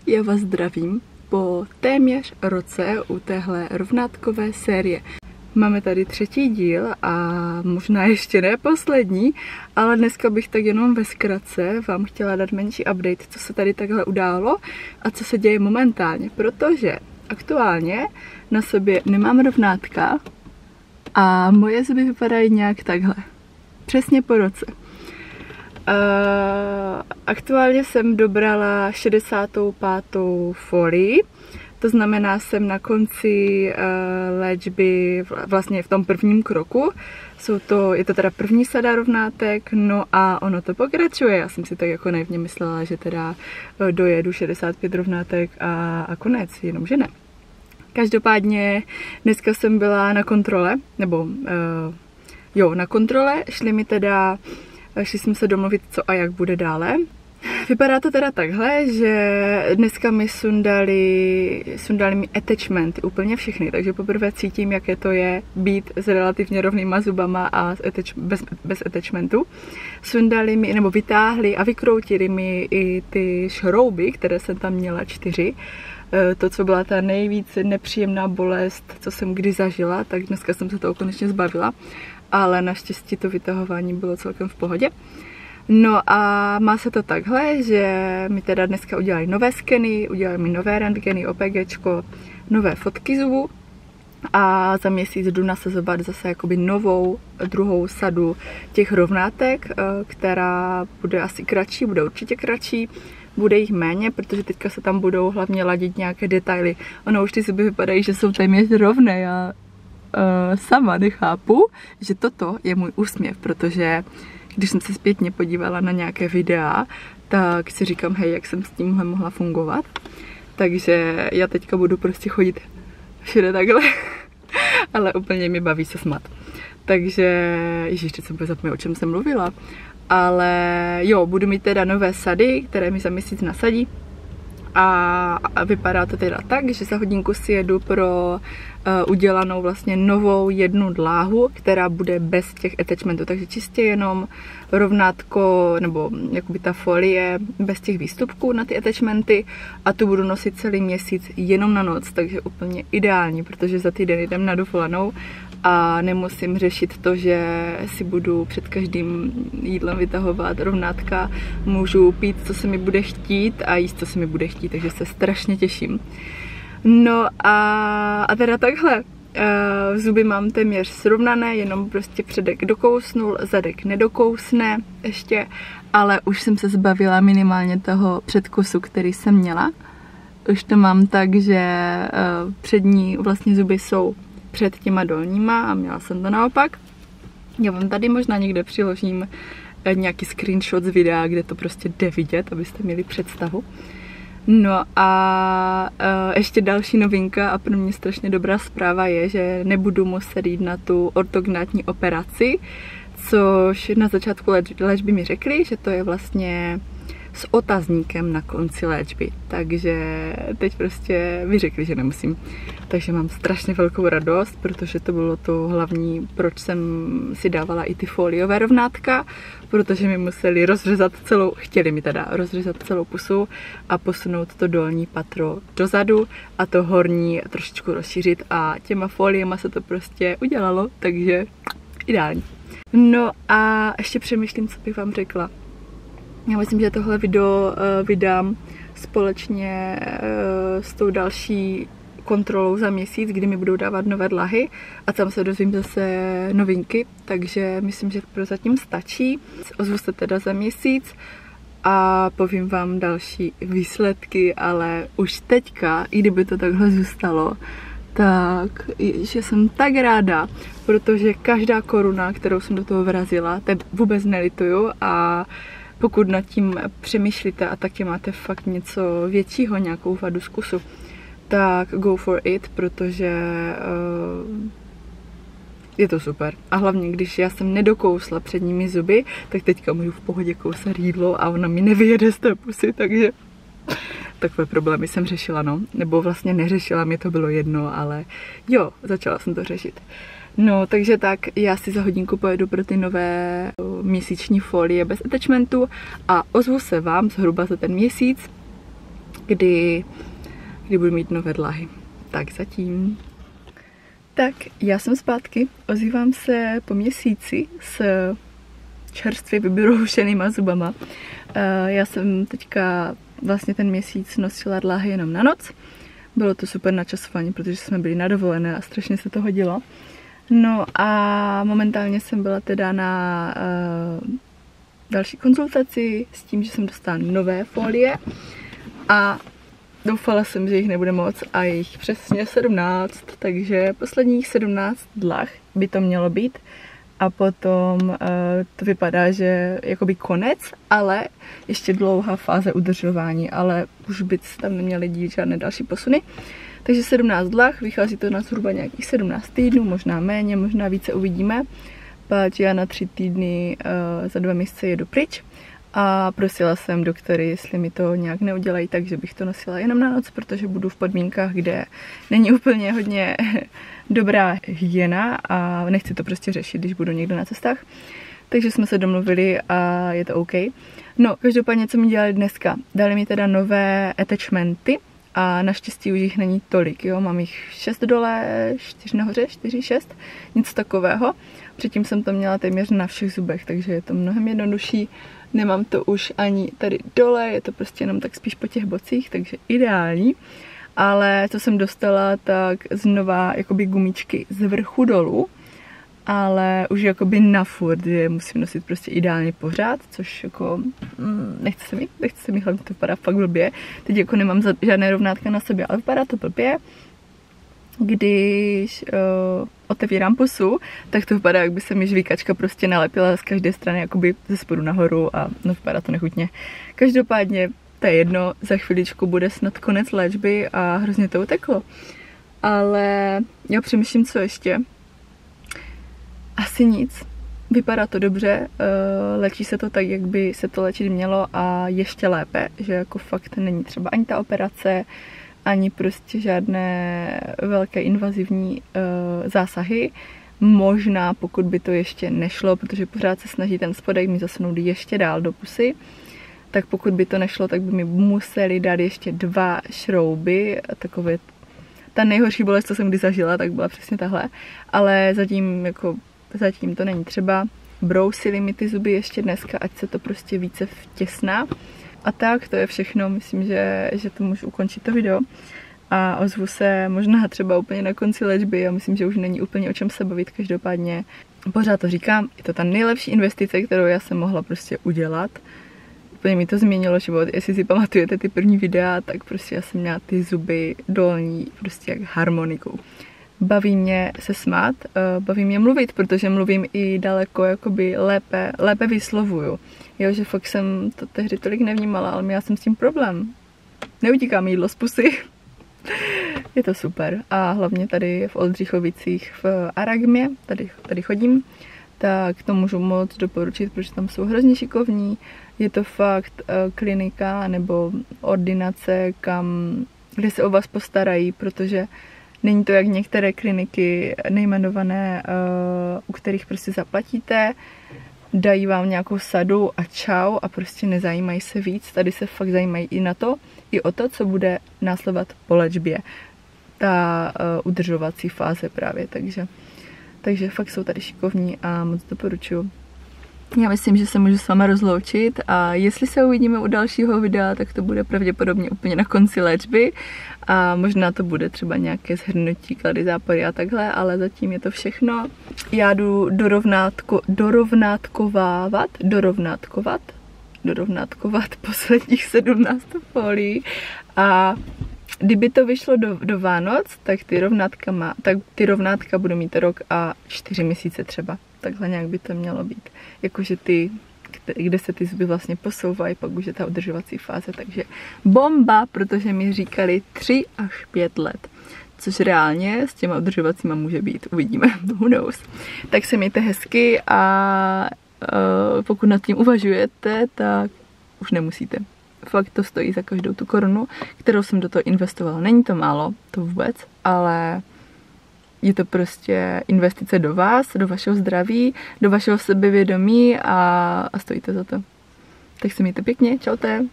Já vás zdravím po téměř roce u téhle rovnátkové série. Máme tady třetí díl a možná ještě ne poslední, ale dneska bych tak jenom ve zkratce vám chtěla dát menší update, co se tady takhle událo a co se děje momentálně, protože aktuálně na sobě nemám rovnátka a moje zuby vypadají nějak takhle. Přesně po roce. Aktuálně jsem dobrala 65. folii, to znamená, jsem na konci léčby vlastně v tom prvním kroku. Je to teda první sada rovnátek, no a ono to pokračuje. Já jsem si tak jako naivně myslela, že teda dojedu 65 rovnátek a konec, jenomže ne. Každopádně dneska jsem byla na kontrole, na kontrole, šli jsme se domluvit, co a jak bude dále. Vypadá to teda takhle, že dneska mi sundali mi attachmenty, úplně všechny, takže poprvé cítím, jaké to je být s relativně rovnýma zubama a bez attachmentu. Sundali mi, nebo vytáhli a vykroutili mi i ty šrouby, které jsem tam měla 4. To, co byla ta nejvíc nepříjemná bolest, co jsem kdy zažila, tak dneska jsem se toho konečně zbavila, ale naštěstí to vytahování bylo celkem v pohodě. No a má se to takhle, že mi teda dneska udělali nové skeny, udělali mi nové rentgeny, OPGčko, nové fotky zubů a za měsíc jdu nasazovat zase jakoby novou, druhou sadu těch rovnátek, která bude asi kratší, bude určitě kratší, bude jich méně, protože teďka se tam budou hlavně ladit nějaké detaily. Ono už ty zuby vypadají, že jsou téměř rovné, já sama nechápu, že toto je můj úsměv, protože když jsem se zpětně podívala na nějaké videa, tak si říkám, hej, jak jsem s tímhle mohla fungovat. Takže já teďka budu prostě chodit všude takhle, ale úplně mi baví se smát. Takže, ježiš, teď jsem zapomněla, o čem jsem mluvila. Ale jo, budu mít teda nové sady, které mi za měsíc nasadí. A vypadá to teda tak, že za hodinku si jedu pro udělanou vlastně novou jednu dláhu, která bude bez těch attachmentů, takže čistě jenom rovnátko, nebo jakoby ta folie bez těch výstupků na ty attachmenty a tu budu nosit celý měsíc jenom na noc, takže úplně ideální, protože za týden jdem na dovolenou a nemusím řešit to, že si budu před každým jídlem vytahovat rovnátka, můžu pít, co se mi bude chtít a jíst, co se mi bude chtít, takže se strašně těším. No a teda takhle, zuby mám téměř srovnané, jenom prostě předek dokousnul, zadek nedokousne ještě, ale už jsem se zbavila minimálně toho předkusu, který jsem měla. Už to mám tak, že přední vlastně zuby jsou před těma dolníma a měla jsem to naopak. Já vám tady možná někde přiložím nějaký screenshot z videa, kde to prostě jde vidět, abyste měli představu. No a ještě další novinka a pro mě strašně dobrá zpráva je, že nebudu muset jít na tu ortognátní operaci, což na začátku léčby mi řekli, že to je vlastně s otazníkem na konci léčby, takže teď prostě mi řekli, že nemusím. Takže mám strašně velkou radost, protože to bylo to hlavní, proč jsem si dávala i ty foliové rovnátka, protože mi museli chtěli mi teda rozřezat celou pusu a posunout to dolní patro dozadu a to horní trošičku rozšířit a těma foliema se to prostě udělalo, takže ideální. No a ještě přemýšlím, co bych vám řekla. Já myslím, že tohle video vydám společně s tou další kontrolou za měsíc, kdy mi budou dávat nové dlahy a tam se dozvím zase novinky, takže myslím, že prozatím stačí. Ozvu se teda za měsíc a povím vám další výsledky, ale už teďka, i kdyby to takhle zůstalo, tak že jsem tak ráda, protože každá koruna, kterou jsem do toho vrazila, teď vůbec nelituju a pokud nad tím přemýšlíte a taky máte fakt něco většího, nějakou vadu z kusu, tak go for it, protože je to super. A hlavně, když já jsem nedokousla předními zuby, tak teďka můžu v pohodě kousat jídlo a ona mi nevyjede z té pusy, takže takové problémy jsem řešila, no. Nebo vlastně neřešila, mě to bylo jedno, ale jo, začala jsem to řešit. No, takže tak, já si za hodinku pojedu pro ty nové měsíční folie bez attachmentu a ozvu se vám zhruba za ten měsíc, kdy budu mít nové dlahy. Tak zatím. Tak, já jsem zpátky, ozývám se po měsíci s čerstvě vybroušenýma zubama. Já jsem teďka vlastně ten měsíc nosila dlahy jenom na noc. Bylo to super načasování, protože jsme byli na dovolené a strašně se to hodilo. No a momentálně jsem byla teda na další konzultaci s tím, že jsem dostala nové folie a doufala jsem, že jich nebude moc a je jich přesně 17, takže posledních 17 dlah by to mělo být a potom to vypadá, že jakoby konec, ale ještě dlouhá fáze udržování, ale už by tam neměly dít žádné další posuny. Takže 17 dlah, vychází to na zhruba nějakých 17 týdnů, možná méně, možná více, uvidíme. Pak já na 3 týdny za 2 měsíce jedu pryč a prosila jsem doktory, jestli mi to nějak neudělají tak, že bych to nosila jenom na noc, protože budu v podmínkách, kde není úplně hodně dobrá hygiena a nechci to prostě řešit, když budu někde na cestách. Takže jsme se domluvili a je to OK. No, každopádně, co mi dělali dneska? Dali mi teda nové attachmenty a naštěstí už jich není tolik, jo, mám jich 6 dole, 4 nahoře, 4, 6, nic takového. Předtím jsem to měla téměř na všech zubech, takže je to mnohem jednodušší. Nemám to už ani tady dole, je to prostě jenom tak spíš po těch bocích, takže ideální. Ale co jsem dostala, tak znova jakoby gumičky z vrchu dolů, ale už jakoby na furt, že musím nosit prostě ideálně pořád, což jako nechce se mi, hlavně to vypadá fakt blbě. Teď jako nemám žádné rovnátka na sobě, ale vypadá to blbě. Když otevírám pusu, tak to vypadá, jak by se mi žvíkačka prostě nalepila z každé strany jakoby ze spodu nahoru a no, vypadá to nechutně. Každopádně to je jedno, za chviličku bude snad konec léčby a hrozně to uteklo. Ale já přemýšlím, co ještě. Asi nic. Vypadá to dobře, léčí se to tak, jak by se to léčit mělo a ještě lépe, že jako fakt není třeba ani ta operace, ani prostě žádné velké invazivní zásahy. Možná, pokud by to ještě nešlo, protože pořád se snaží ten spodek mi zasunout ještě dál do pusy, tak pokud by to nešlo, tak by mi museli dát ještě 2 šrouby, takové. Ta nejhorší bolest, co jsem kdy zažila, tak byla přesně tahle, ale zatím to není třeba. Brousili mi ty zuby ještě dneska, ať se to prostě více vtěsná. A tak, to je všechno, myslím, že to můžu ukončit to video. A ozvu se možná třeba úplně na konci léčby, já myslím, že už není úplně o čem se bavit, každopádně pořád to říkám, je to ta nejlepší investice, kterou já jsem mohla prostě udělat. Úplně mi to změnilo život, jestli si pamatujete ty první videa, tak prostě já jsem měla ty zuby dolní prostě jak harmoniku. Baví mě se smát, baví mě mluvit, protože mluvím i daleko jakoby lépe vyslovuju. Jo, že fakt jsem to tehdy tolik nevnímala, ale měla jsem s tím problém. Neutíká mi jídlo z pusy. Je to super. A hlavně tady v Oldřichovicích v Aragmě, tady chodím, tak to můžu moc doporučit, protože tam jsou hrozně šikovní. Je to fakt klinika nebo ordinace, kde se o vás postarají, protože není to jak některé kliniky nejmenované, u kterých prostě zaplatíte, dají vám nějakou sadu a čau a prostě nezajímají se víc. Tady se fakt zajímají i o to, co bude následovat po léčbě. Ta udržovací fáze právě, takže fakt jsou tady šikovní a moc doporučuju. Já myslím, že se můžu s váma rozloučit a jestli se uvidíme u dalšího videa, tak to bude pravděpodobně úplně na konci léčby a možná to bude třeba nějaké shrnutí, klady, zápory a takhle, ale zatím je to všechno. Já jdu dorovnátkovat posledních 17 folií a kdyby to vyšlo do Vánoc, tak ty rovnátka budu mít rok a 4 měsíce třeba. Takhle nějak by to mělo být. Jakože kde se ty zuby vlastně posouvají, pak už je ta udržovací fáze, takže bomba, protože mi říkali 3 až 5 let. Což reálně s těma udržovacíma může být. Uvidíme, who knows. Tak se mějte hezky a pokud nad tím uvažujete, tak už nemusíte. Fakt to stojí za každou tu korunu, kterou jsem do toho investovala. Není to málo, to vůbec, ale je to prostě investice do vás, do vašeho zdraví, do vašeho sebevědomí a stojí to za to. Tak se mějte pěkně, čaute.